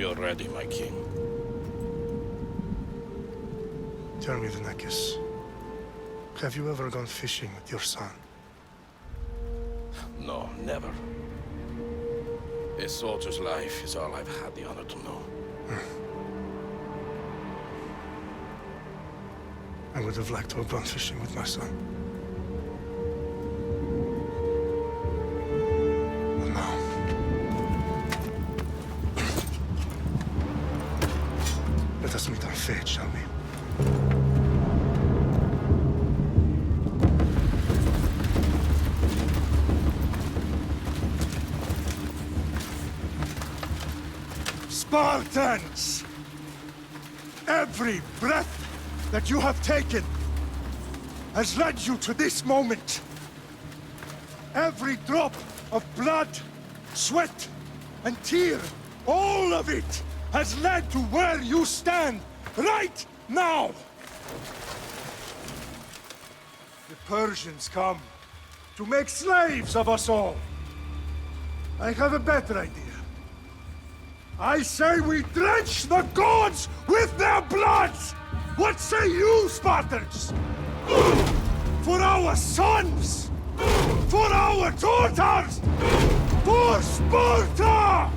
We are ready, my king. Tell me, Vinakis, have you ever gone fishing with your son? No, never. A soldier's life is all I've had the honor to know. I would have liked to have gone fishing with my son. But now... Let us meet our fate, shall we? Spartans! Every breath that you have taken has led you to this moment. Every drop of blood, sweat, and tear, all of it has led to where you stand right now. The Persians come to make slaves of us all. I have a better idea. I say we drench the gods with their bloods! What say you, Spartans? For our sons! For our daughters! For Sparta!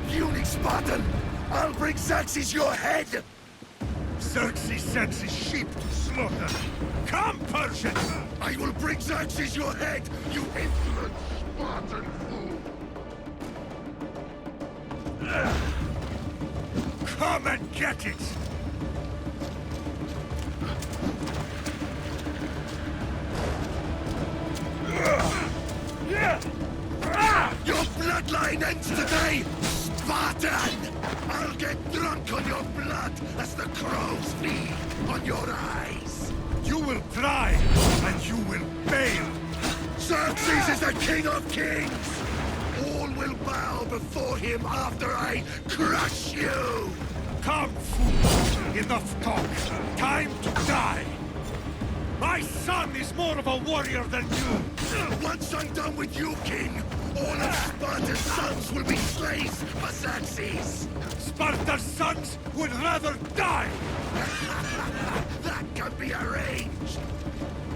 Puny Spartan! I'll bring Xerxes your head! Xerxes sends his sheep to slaughter. Come, Persian! I will bring Xerxes your head, you insolent Spartan fool! Come and get it! Your bloodline ends today, Spartan! I'll get drunk on your blood as the crows feed on your eyes! You will try, and you will fail! Xerxes is the king of kings! All will bow before him after I crush you! Come, fool! Enough talk! Time to die! My son is more of a warrior than you! Once I'm done with you, king, all of Sparta's sons will be slaves for Xerxes! Sparta's sons would rather die! That can be arranged!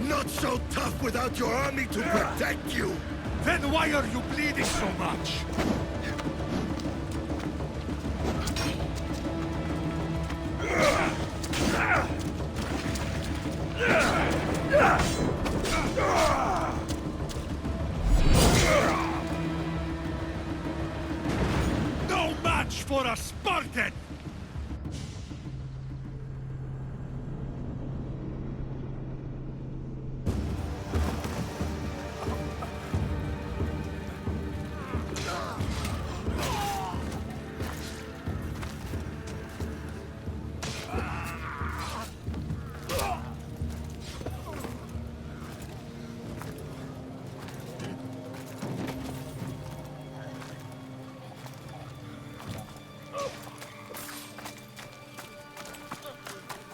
Not so tough without your army to protect you! Then why are you bleeding so much? No match for a Spartan!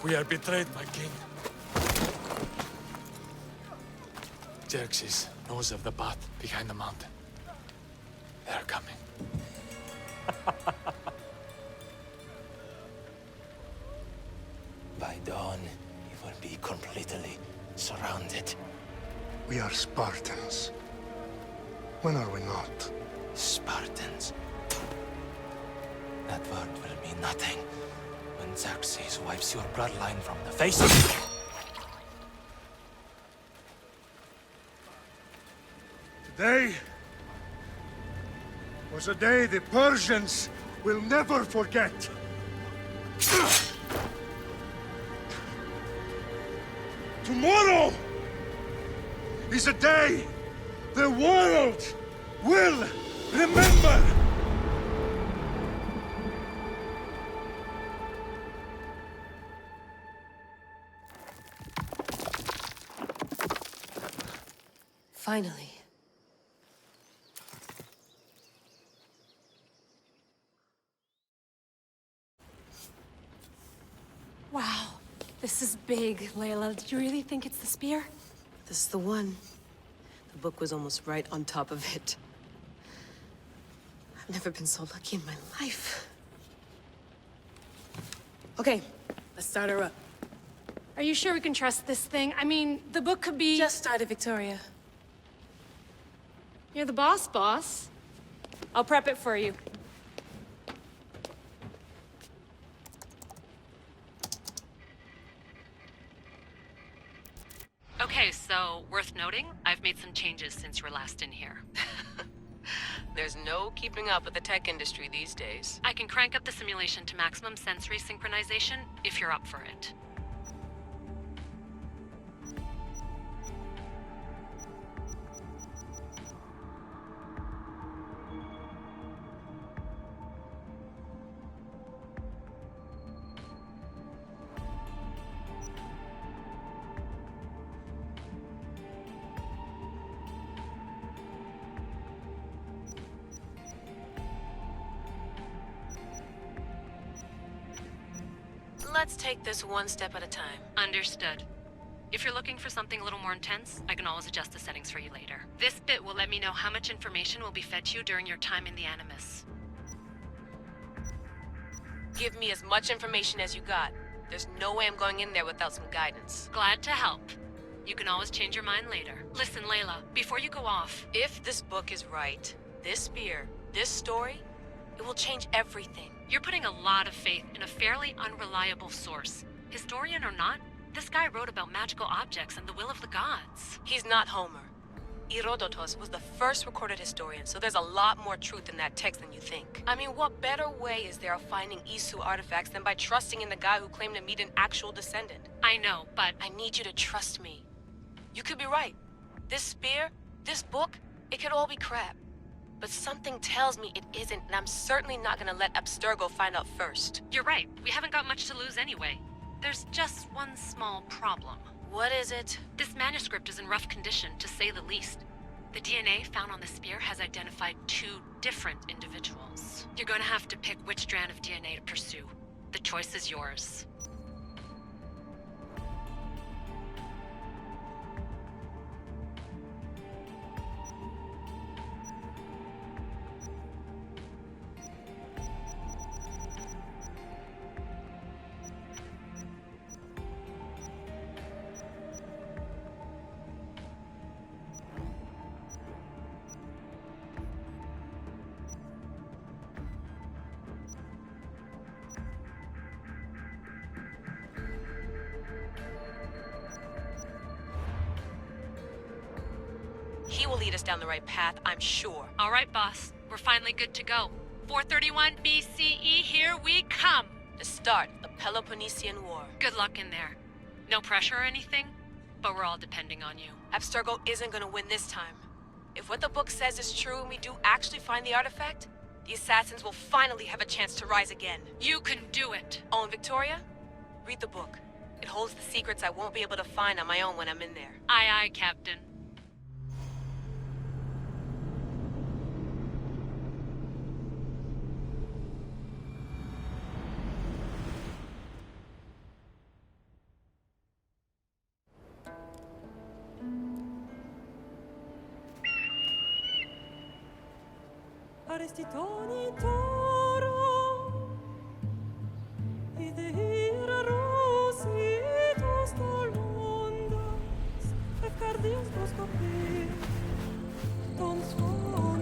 We are betrayed, my king. Xerxes knows of the path behind the mountain. They're coming. By dawn, you will be completely surrounded. We are Spartans. When are we not? Spartans. That word will mean nothing when Xerxes wipes your bloodline from the face of it. Today was a day the Persians will never forget. Tomorrow is a day the world will remember. Finally. Wow, this is big, Layla. Did you really think it's the spear? This is the one. The book was almost right on top of it. I've never been so lucky in my life. Okay, let's start her up. Are you sure we can trust this thing? I mean, the book could be... Just started, Victoria. You're the boss. I'll prep it for you. Okay, so worth noting, I've made some changes since you were last in here. There's no keeping up with the tech industry these days. I can crank up the simulation to maximum sensory synchronization if you're up for it. Let's take this one step at a time. Understood. If you're looking for something a little more intense, I can always adjust the settings for you later. This bit will let me know how much information will be fed to you during your time in the Animus. Give me as much information as you got. There's no way I'm going in there without some guidance. Glad to help. You can always change your mind later. Listen, Layla, before you go off... If this book is right, this spear, this story, it will change everything. You're putting a lot of faith in a fairly unreliable source. Historian or not, this guy wrote about magical objects and the will of the gods. He's not Homer. Herodotus was the first recorded historian, so there's a lot more truth in that text than you think. I mean, what better way is there of finding Isu artifacts than by trusting in the guy who claimed to meet an actual descendant? I know, but... I need you to trust me. You could be right. This spear, this book, it could all be crap. But something tells me it isn't, and I'm certainly not gonna let Abstergo find out first. You're right. We haven't got much to lose anyway. There's just one small problem. What is it? This manuscript is in rough condition, to say the least. The DNA found on the spear has identified 2 different individuals. You're gonna have to pick which strand of DNA to pursue. The choice is yours. He will lead us down the right path, I'm sure. All right, boss. We're finally good to go. 431 BCE, here we come! The start of the Peloponnesian War. Good luck in there. No pressure or anything, but we're all depending on you. Abstergo isn't gonna win this time. If what the book says is true and we do actually find the artifact, the assassins will finally have a chance to rise again. You can do it! Oh, and Victoria? Read the book. It holds the secrets I won't be able to find on my own when I'm in there. Aye, aye, Captain. Arestitoni toro, idehira rositos tolondas, efcardios doskopir, ton svon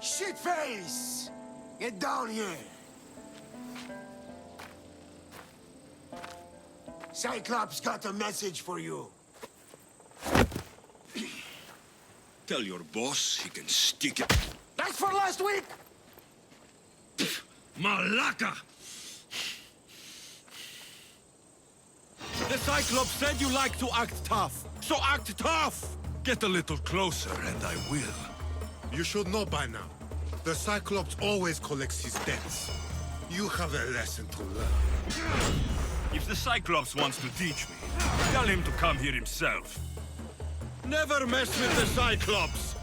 Shitface! Get down here! Cyclops got a message for you. Tell your boss he can stick it. That's for last week! Malaka! The Cyclops said you like to act tough, so act tough! Get a little closer and I will. You should know by now. The Cyclops always collects his debts. You have a lesson to learn. If the Cyclops wants to teach me, tell him to come here himself. Never mess with the Cyclops!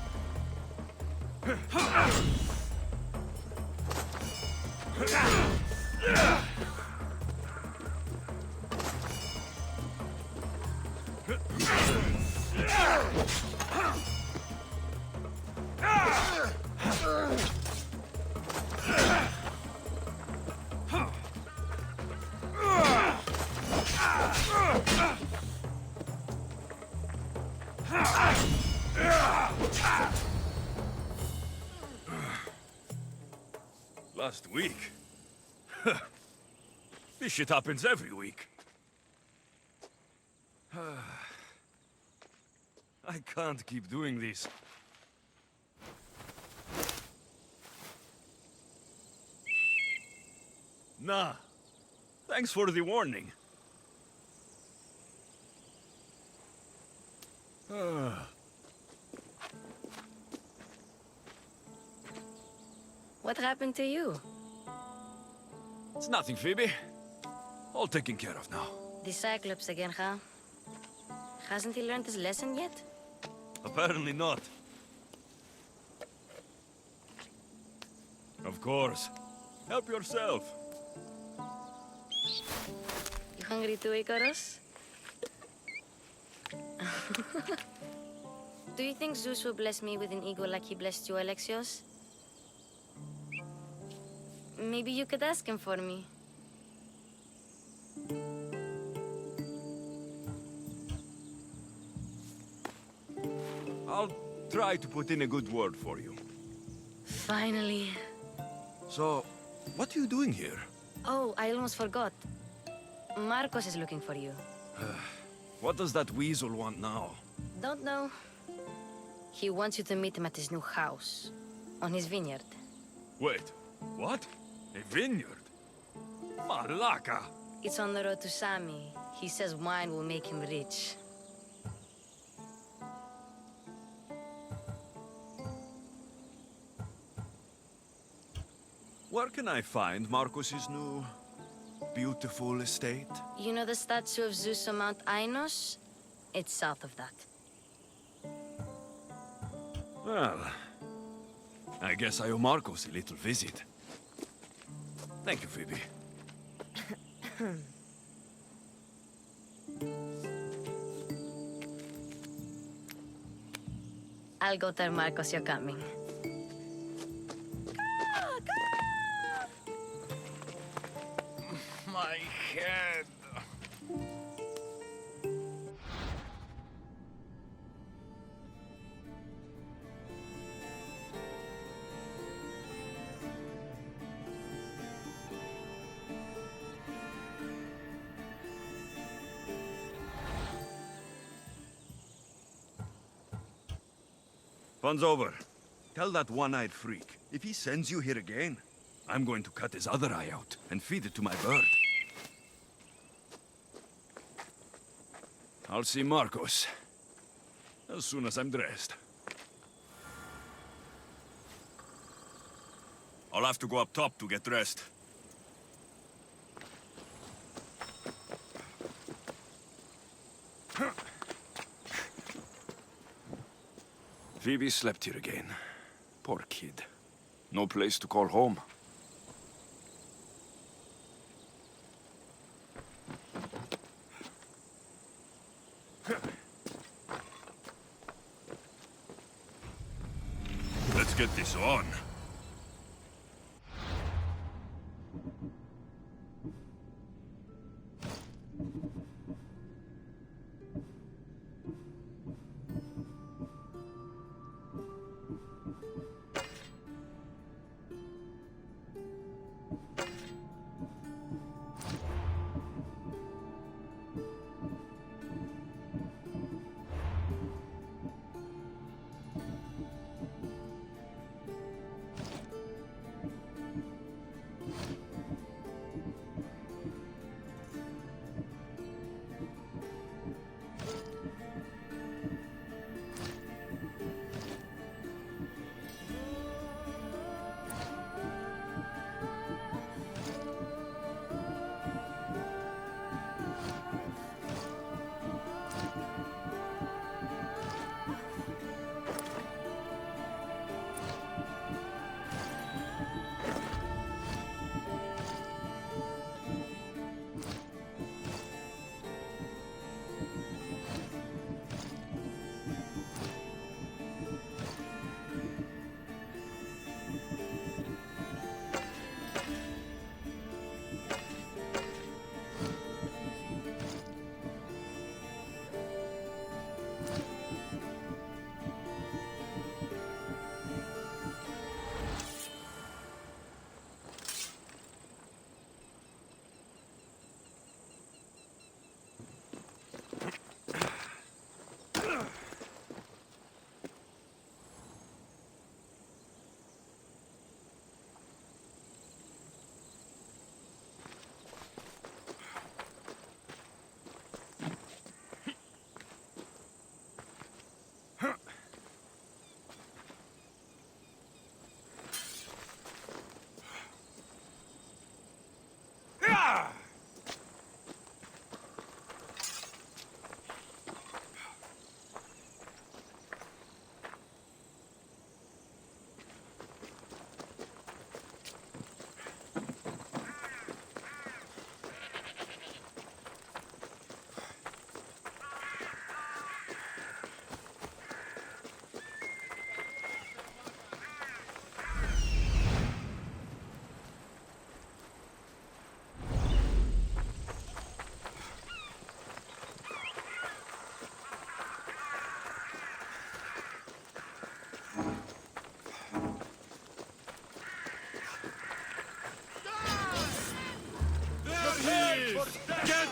Last week? This shit happens every week. I can't keep doing this. Nah. Thanks for the warning. What happened to you? It's nothing, Phoebe. All taken care of now. The Cyclops again, huh? Hasn't he learned his lesson yet? Apparently not. Of course. Help yourself. You hungry too, Icarus? Do you think Zeus will bless me with an ego like he blessed you, Alexios? Maybe you could ask him for me. I'll try to put in a good word for you. Finally. So, what are you doing here? Oh, I almost forgot. Marcos is looking for you. What does that weasel want now? Don't know. He wants you to meet him at his new house. On his vineyard. Wait, what? A vineyard? Malaka! It's on the road to Sami. He says wine will make him rich. Where can I find Marcos's new, beautiful estate? You know the statue of Zeus on Mount Ainos? It's south of that. Well, I guess I owe Marcos a little visit. Thank you, Phoebe. I'll go tell Marcos you're coming. My head. Fun's over. Tell that one-eyed freak, if he sends you here again, I'm going to cut his other eye out and feed it to my bird. I'll see Marcos as soon as I'm dressed. I'll have to go up top to get dressed. Phoebe slept here again. Poor kid. No place to call home. Let's get this on.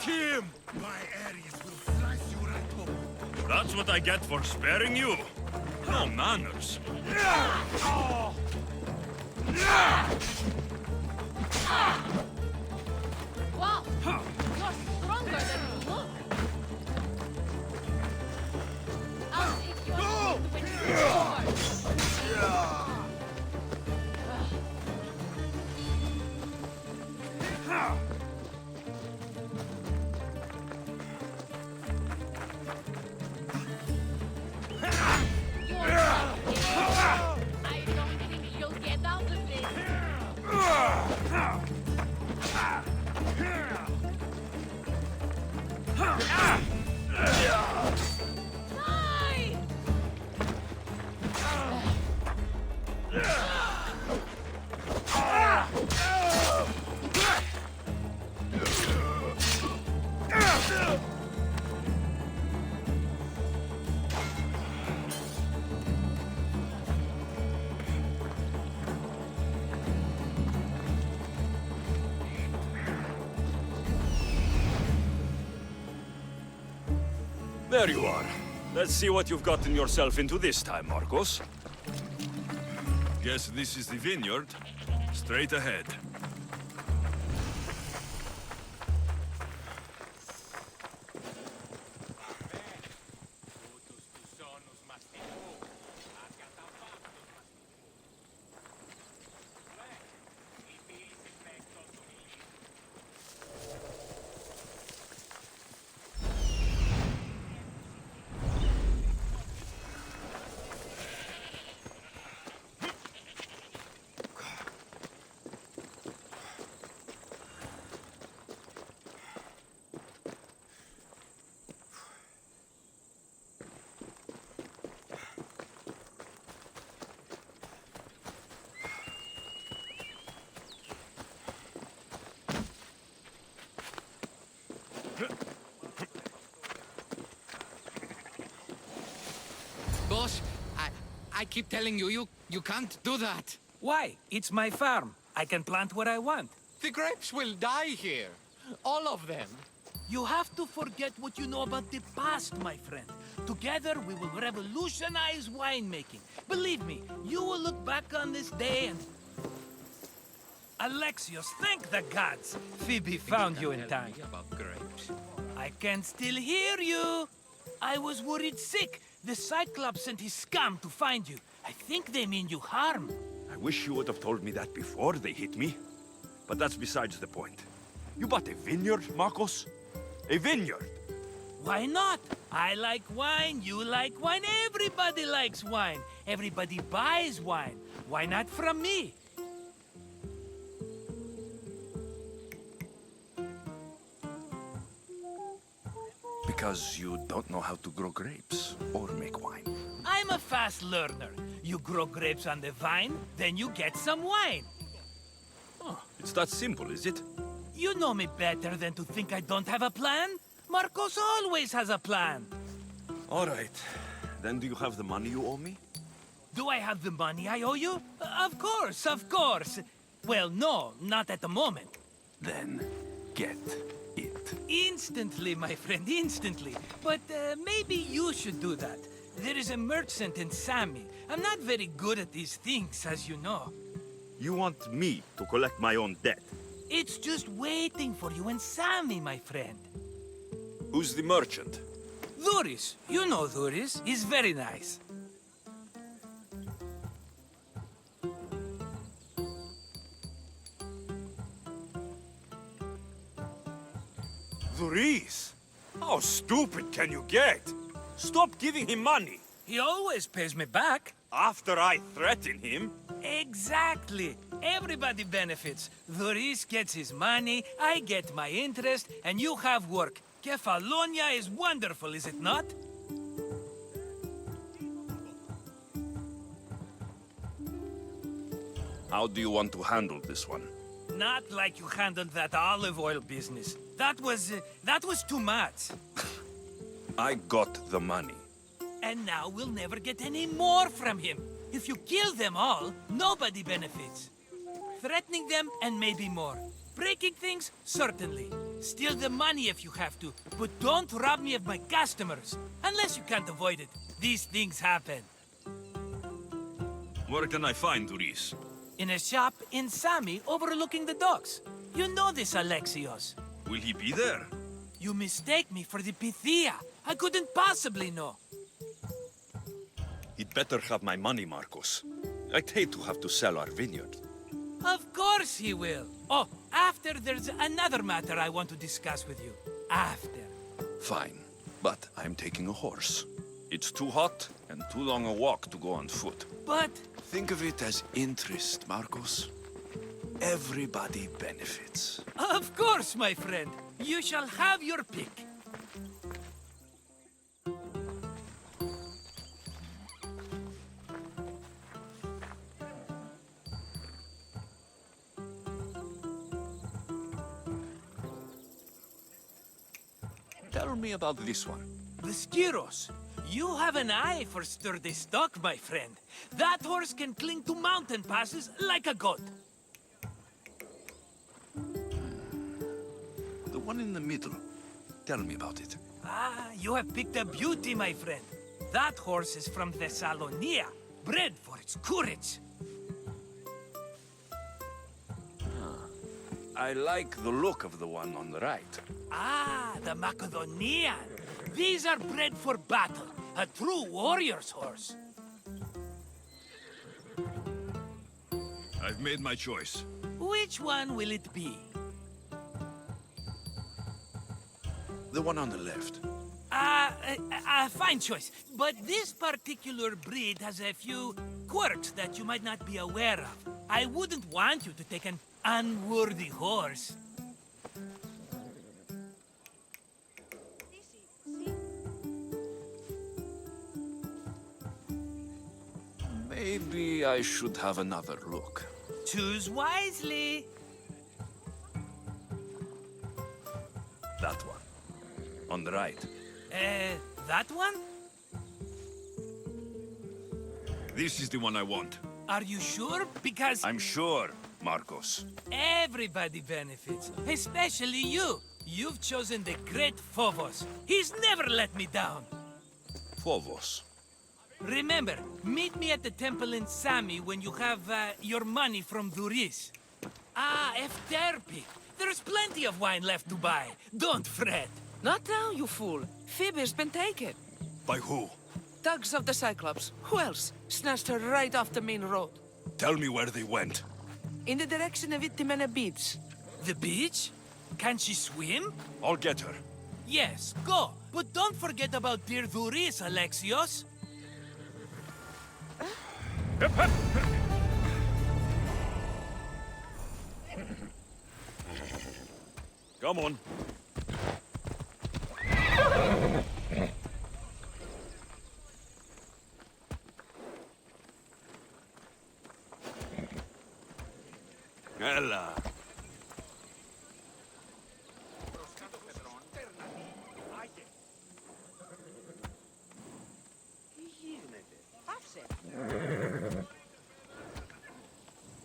him! My Ares will slice you right open. That's what I get for sparing you. No manners. Wow! You're stronger than you look! As if you are going to win the war. I don't think you'll get out of this. Die! There you are. Let's see what you've gotten yourself into this time, Marcos. Guess this is the vineyard. Straight ahead. Boss, I keep telling you, you can't do that. Why? It's my farm. I can plant what I want. The grapes will die here. All of them. You have to forget what you know about the past, my friend. Together, we will revolutionize winemaking. Believe me, you will look back on this day and... Alexios, thank the gods! Phoebe found you in time. About grapes. I can still hear you! I was worried sick. The Cyclops sent his scum to find you. I think they mean you harm. I wish you would have told me that before they hit me. But that's besides the point. You bought a vineyard, Marcos? A vineyard? Why not? I like wine, you like wine, everybody likes wine. Everybody buys wine. Why not from me? Because you don't know how to grow grapes or make wine. I'm a fast learner. You grow grapes on the vine, then you get some wine. Oh, it's that simple, is it? You know me better than to think I don't have a plan. Marcos always has a plan. All right. Then do you have the money you owe me? Do I have the money I owe you? Of course, of course. Well, no, not at the moment. Then get it. Instantly, my friend, instantly. But maybe you should do that. There is a merchant in Sami. I'm not very good at these things, as you know. You want me to collect my own debt? It's just waiting for you in Sami, my friend. Who's the merchant? Dhuris. You know Dhuris. He's very nice. Dhuris? How stupid can you get? Stop giving him money. He always pays me back. After I threaten him? Exactly. Everybody benefits. Dhuris gets his money, I get my interest, and you have work. Kefalonia is wonderful, is it not? How do you want to handle this one? Not like you handled that olive oil business. That was too much. I got the money. And now we'll never get any more from him. If you kill them all, nobody benefits. Threatening them, and maybe more. Breaking things, certainly. Steal the money if you have to, but don't rob me of my customers. Unless you can't avoid it. These things happen. Where can I find Duris? In a shop in Sami overlooking the docks. You know this, Alexios. Will he be there? You mistake me for the Pythia. I couldn't possibly know. He'd better have my money, Marcos. I'd hate to have to sell our vineyard. Of course he will. Oh, after there's another matter I want to discuss with you. After. Fine, but I'm taking a horse. It's too hot and too long a walk to go on foot. But... Think of it as interest, Marcos. Everybody benefits. Of course, my friend. You shall have your pick. Tell me about this one. The Skiros. You have an eye for sturdy stock, my friend. That horse can cling to mountain passes like a goat. The one in the middle. Tell me about it. Ah, you have picked a beauty, my friend. That horse is from Thessalonia, bred for its courage. I like the look of the one on the right. Ah, the Macedonian. These are bred for battle. A true warrior's horse. I've made my choice. Which one will it be? The one on the left. Fine choice. But this particular breed has a few quirks that you might not be aware of. I wouldn't want you to take an unworthy horse. Maybe I should have another look. Choose wisely. That one. On the right. That one? This is the one I want. Are you sure? Because... I'm sure, Marcos. everybody benefits, especially you. You've chosen the great Phobos. He's never let me down. Phobos. Remember, meet me at the temple in Sami when you have your money from Duris. Ah, Efterpi. There's plenty of wine left to buy. Don't fret. Not now, you fool. Phoebe's been taken. By who? Thugs of the Cyclops. Who else? Snatched her right off the main road. Tell me where they went. In the direction of Itimena Beach. The beach? Can she swim? I'll get her. Yes, go. But don't forget about dear Duris, Alexios. Come on. Ella.